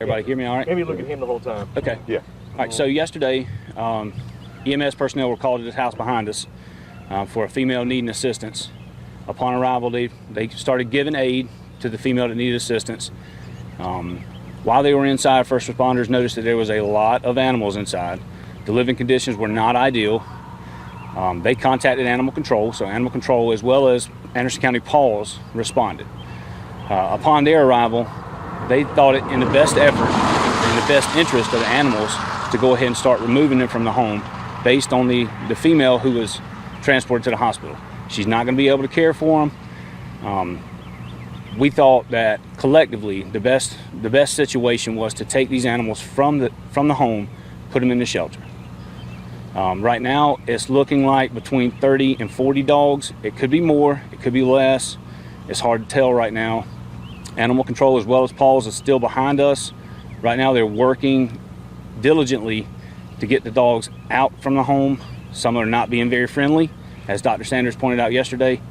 Everybody hear me all right? Maybe look at him the whole time. Okay. Yeah. All right, so yesterday, EMS personnel were called to this house behind us for a female needing assistance. Upon arrival, they started giving aid to the female that needed assistance. While they were inside, first responders noticed that there was a lot of animals inside. The living conditions were not ideal. They contacted animal control, so animal control as well as Anderson County Paws responded. Upon their arrival, they thought it in the best effort and the best interest of the animals to go ahead and start removing them from the home based on the female who was transported to the hospital. She's not going to be able to care for them. We thought that collectively the best situation was to take these animals from the home, put them in the shelter. Right now it's looking like between 30 and 40 dogs. It could be more, it could be less. It's hard to tell right now. Animal control as well as Paws is still behind us. Right now they're working diligently to get the dogs out from the home. Some are not being very friendly, as Dr. Sanders pointed out yesterday.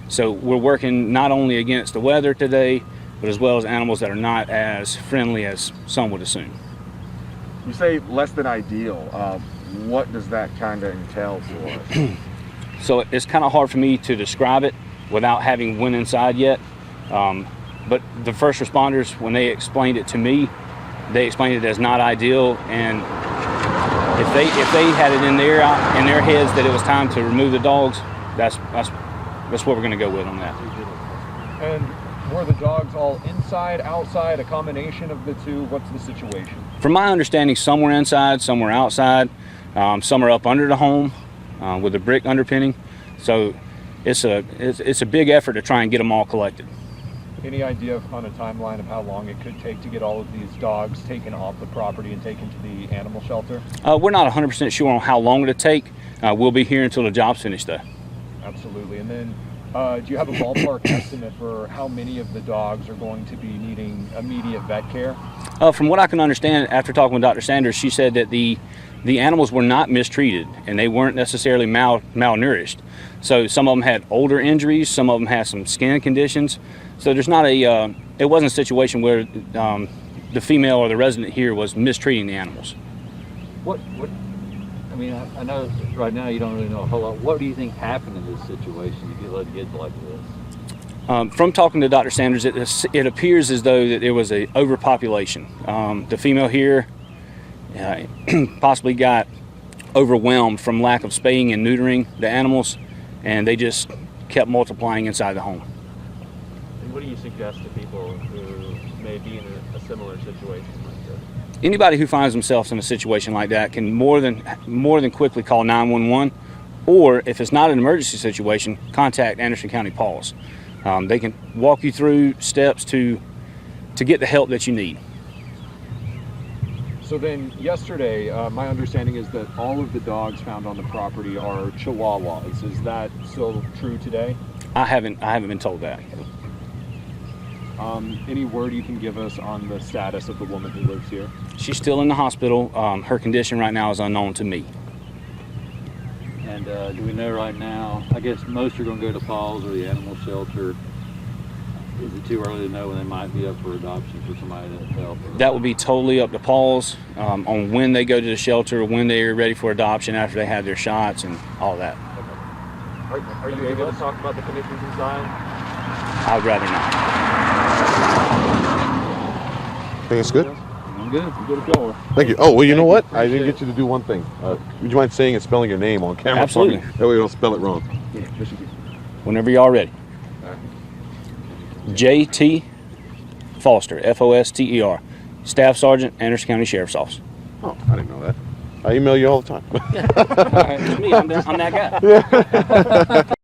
So we're working not only against the weather today, but as well as animals that are not as friendly as some would assume. You say less than ideal. What does that kind of entail for us? So it's kind of hard for me to describe it without having went inside yet. But the first responders, when they explained it to me, they explained it as not ideal. And if they had it in their heads that it was time to remove the dogs, that's what we're going to go with on that. And were the dogs all inside, outside, a combination of the two? What's the situation? From my understanding, some were inside, some were outside, some are up under the home with a brick underpinning. So it's a big effort to try and get them all collected. Any idea on a timeline of how long it could take to get all of these dogs taken off the property and taken to the animal shelter? We're not 100% sure on how long it'll take. We'll be here until the job's finished, though. Absolutely. And then do you have a ballpark estimate for how many of the dogs are going to be needing immediate vet care? From what I can understand, after talking with Dr. Sanders, she said that the animals were not mistreated and they weren't necessarily malnourished. So some of them had older injuries, some of them had some skin conditions. So there's not it wasn't a situation where the female or the resident here was mistreating the animals. I mean, I know right now you don't really know a whole lot. What do you think happened in this situation if you let kids like this? From talking to Dr. Sanders, it appears as though that there was a overpopulation. The female here possibly got overwhelmed from lack of spaying and neutering the animals, and they just kept multiplying inside the home. And what do you suggest to people who may be in a similar situation like this? Anybody who finds themselves in a situation like that can more than quickly call 911, or if it's not an emergency situation, contact Anderson County Paws. They can walk you through steps to get the help that you need. So then yesterday, my understanding is that all of the dogs found on the property are Chihuahuas. Is that still true today? I haven't been told that. Any word you can give us on the status of the woman who lives here? She's still in the hospital. Her condition right now is unknown to me. And do we know right now, I guess most are going to go to Paws or the animal shelter. Is it too early to know when they might be up for adoption for somebody to help? That would be totally up to Paws on when they go to the shelter, when they're ready for adoption after they have their shots and all that. Are you able to talk about the conditions inside? I would rather not. Think it's good? I'm good. You good to go. Thank you. Oh, well, you know what? I didn't get you to do one thing. Would you mind saying and spelling your name on camera? Absolutely. That way we don't spell it wrong. Whenever y'all ready. J.T. Foster, F-O-S-T-E-R, Staff Sergeant, Anderson County Sheriff's Office. Oh, I didn't know that. I email you all the time. All right, it's me. I'm that guy.